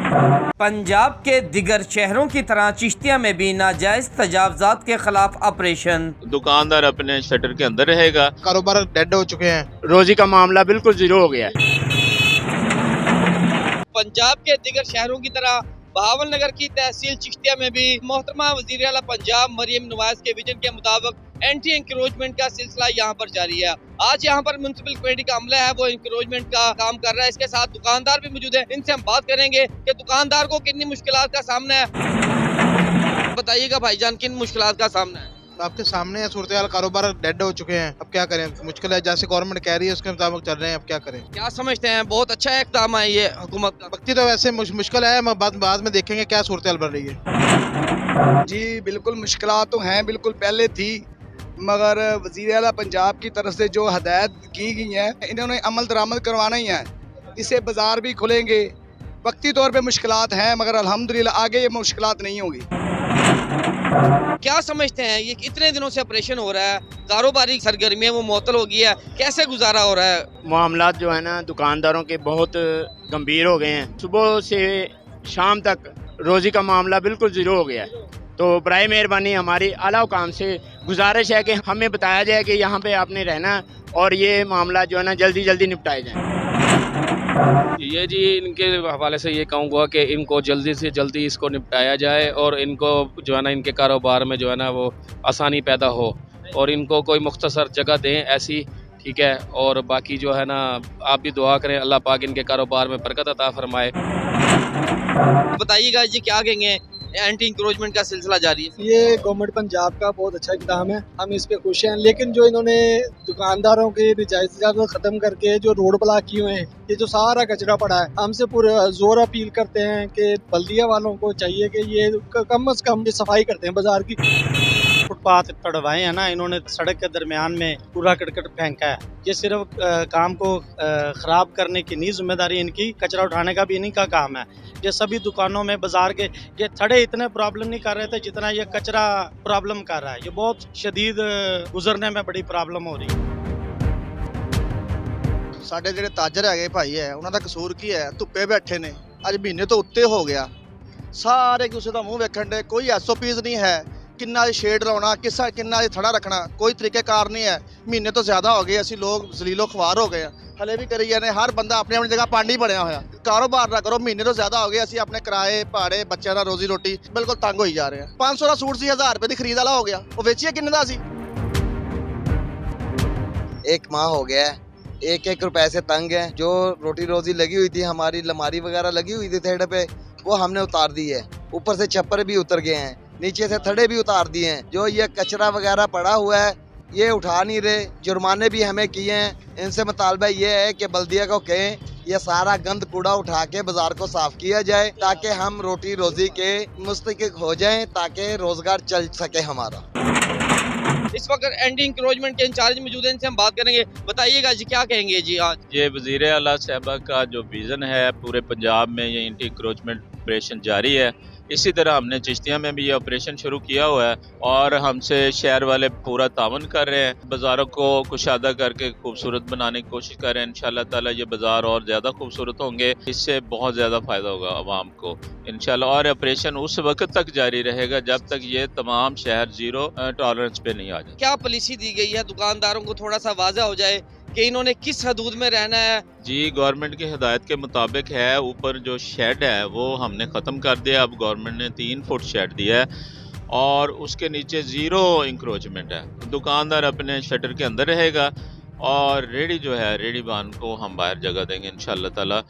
पंजाब के दिगर शहरों की तरह चिश्तिया में भी नाजायज तजावजात के खिलाफ ऑपरेशन। दुकानदार अपने शटर के अंदर रहेगा। कारोबार डेड हो चुके हैं। रोजी का मामला बिल्कुल जीरो हो गया है। पंजाब के दिगर शहरों की तरह बहावल नगर की तहसील चिश्तिया में भी मोहतरमा वज़ीर आला पंजाब मरियम नवाज के विजन के मुताबिक एंटी इंक्रोचमेंट का सिलसिला यहाँ पर जारी है। आज यहाँ पर म्युनिसिपल कमेटी का अमला है, वो इंक्रोचमेंट का काम कर रहा है। इसके साथ दुकानदार भी मौजूद है, इनसे हम बात करेंगे कि दुकानदार को कितनी मुश्किलात का सामना है। बताइएगा भाईजान, किन मुश्किलात का सामना है? आपके सामने है सूरत हाल, कारोबार डेड हो चुके हैं। अब क्या करें, मुश्किल है। जैसे गवर्नमेंट कह रही है उसके मुताबिक चल रहे हैं। अब क्या करें? क्या समझते हैं, बहुत अच्छा इक़दाम है ये हुकूमत का? वक्ती तो वैसे मुश्किल है, बाद में देखेंगे क्या सूरत हाल बन रही है। जी बिल्कुल मुश्किलात तो हैं, बिल्कुल पहले थी, मगर वज़ीर आला पंजाब की तरफ से जो हदायत की गई है इन्होंने अमल दरामद करवाना ही है। इससे बाजार भी खुलेंगे। वक्ती तौर पे मुश्किलात हैं, मगर अल्हम्दुलिल्लाह आगे ये मुश्किलात नहीं होगी। क्या समझते हैं, ये इतने दिनों से ऑपरेशन हो रहा है, कारोबारी सरगर्मियाँ वो मुअत्तल हो गई है, कैसे गुजारा हो रहा है? मामलात जो है ना दुकानदारों के बहुत गंभीर हो गए हैं। सुबह से शाम तक रोजी का मामला बिल्कुल जीरो हो गया है। तो बराए मेहरबानी हमारी आला हुकाम से गुजारिश है कि हमें बताया जाए कि यहाँ पे आपने रहना और ये मामला जो है ना जल्दी जल्दी निपटाए जाए। ये जी इनके हवाले से ये कहूँगा कि इनको जल्दी से जल्दी इसको निपटाया जाए और इनको जो है ना इनके कारोबार में जो है ना वो आसानी पैदा हो और इनको कोई मुख्तसर जगह दें ऐसी, ठीक है। और बाकी जो है ना आप भी दुआ करें, अल्लाह पाक इनके कारोबार में बरकत अता फरमाए। बताइएगा जी, क्या कहेंगे, एंटी इंक्रोचमेंट का सिलसिला जारी है? ये गवर्नमेंट पंजाब का बहुत अच्छा इक़दाम है, हम इस पे खुश हैं। लेकिन जो इन्होंने दुकानदारों के नाजायज़ तजावुज़ खत्म करके जो रोड ब्लॉक किए हुए हैं, ये जो सारा कचरा पड़ा है, हमसे पूरा जोर अपील करते हैं कि बल्दिया वालों को चाहिए कि ये कम से कम सफाई करते हैं बाजार की। फुटपाथ तड़वाए हैं ना इन्होंने, सड़क के दरमियान में पूरा करकट फेंका है। ये सिर्फ काम को ख़राब करने की नहीं जिम्मेदारी इनकी, कचरा उठाने का भी इन्हीं का काम है। ये सभी दुकानों में बाजार के ये थड़े इतने प्रॉब्लम नहीं कर रहे थे जितना ये कचरा प्रॉब्लम कर रहा है। ये बहुत शदीद गुजरने में बड़ी प्रॉब्लम हो रही है। ਸਾਡੇ ਜਿਹੜੇ ਤਾਜਰ ਹੈਗੇ ਭਾਈ ਹੈ, ਉਹਨਾਂ ਦਾ ਕਸੂਰ ਕੀ ਹੈ? ਧੁੱਪੇ ਬੈਠੇ ਨੇ, ਅੱਜ ਮਹੀਨੇ ਤੋਂ ਉੱਤੇ ਹੋ ਗਿਆ, ਸਾਰੇ ਕਿਸੇ ਦਾ ਮੂੰਹ ਵੇਖਣ ਦੇ, ਕੋਈ ਐਸਓਪੀਜ਼ ਨਹੀਂ ਹੈ। ਕਿੰਨਾ ਦੀ ਸ਼ੇਡ ਲਾਉਣਾ, ਕਿੰਨਾ ਦੀ ਥੜਾ ਰੱਖਣਾ, ਕੋਈ ਤਰੀਕੇਕਾਰ ਨਹੀਂ ਹੈ। ਮਹੀਨੇ ਤੋਂ ਜ਼ਿਆਦਾ ਹੋ ਗਏ, ਅਸੀਂ ਲੋਕ ਜ਼ਲੀਲੋ ਖਵਾਰ ਹੋ ਗਏ ਆ, ਹਲੇ ਵੀ ਕਰੀ ਜਾਂਦੇ। ਹਰ ਬੰਦਾ ਆਪਣੀ ਆਪਣੀ ਜਗ੍ਹਾ ਪਾਂਡੀ ਬਣਿਆ ਹੋਇਆ। ਕਾਰੋਬਾਰ ਨਾ ਕਰੋ, ਮਹੀਨੇ ਤੋਂ ਜ਼ਿਆਦਾ ਹੋ ਗਏ, ਅਸੀਂ ਆਪਣੇ ਕਿਰਾਏ ਭਾੜੇ ਬੱਚਿਆਂ ਦਾ ਰੋਜ਼ੀ ਰੋਟੀ ਬਿਲਕੁਲ ਤੰਗ ਹੋਈ ਜਾ ਰਹੇ ਆ। 500 ਦਾ ਸੂਟ ਸੀ, 1000 ਰੁਪਏ ਦੀ ਖਰੀਦ ਵਾਲਾ ਹੋ ਗਿਆ, ਉਹ ਵੇਚੀਏ ਕਿੰਨੇ ਦਾ ਸੀ? एक माह हो गया है, एक रुपए से तंग है। जो रोटी रोजी लगी हुई थी, हमारी लमारी वगैरह लगी हुई थी थड़े पे, वो हमने उतार दी है। ऊपर से छप्पर भी उतर गए हैं, नीचे से थड़े भी उतार दिए हैं। जो ये कचरा वगैरह पड़ा हुआ है ये उठा नहीं रहे। जुर्माने भी हमें किए हैं। इनसे मुतालबा ये है कि बल्दिया को कहें ये सारा गंद कूड़ा उठा के बाजार को साफ किया जाए, ताकि हम रोटी रोजी के मुस्तकिल हो जाएं, ताकि रोजगार चल सके हमारा। इस वक्त एंटी इंक्रोचमेंट के इंचार्ज मौजूद हैं, इनसे हम बात करेंगे। बताइएगा जी, क्या कहेंगे जी आज? ये वज़ीर आला साहबा का जो विज़न है पूरे पंजाब में ये एंटी इंक्रोचमेंट ऑपरेशन जारी है। इसी तरह हमने चिश्तिया में भी ये ऑपरेशन शुरू किया हुआ है और हमसे शहर वाले पूरा तावन कर रहे हैं। बाज़ारों को कुशादा करके खूबसूरत बनाने की कोशिश कर रहे हैं। इंशाल्लाह ताला ये बाज़ार और ज़्यादा खूबसूरत होंगे, इससे बहुत ज़्यादा फ़ायदा होगा आवाम को इंशाल्लाह। और ऑपरेशन उस वक्त तक जारी रहेगा जब तक ये तमाम शहर ज़ीरो टॉलरेंस पे नहीं आ जाए। क्या पॉलिसी दी गई है दुकानदारों को, थोड़ा सा वाज़ा हो जाए कि इन्होंने किस हदूद में रहना है? जी गवर्नमेंट की हिदायत के मुताबिक है। ऊपर जो शेड है वो हमने ख़त्म कर दिया। अब गवर्नमेंट ने 3 फुट शेड दिया है और उसके नीचे ज़ीरो इंक्रोचमेंट है। दुकानदार अपने शटर के अंदर रहेगा और रेडी जो है रेडी बान को हम बाहर जगह देंगे इंशाल्लाह ताला।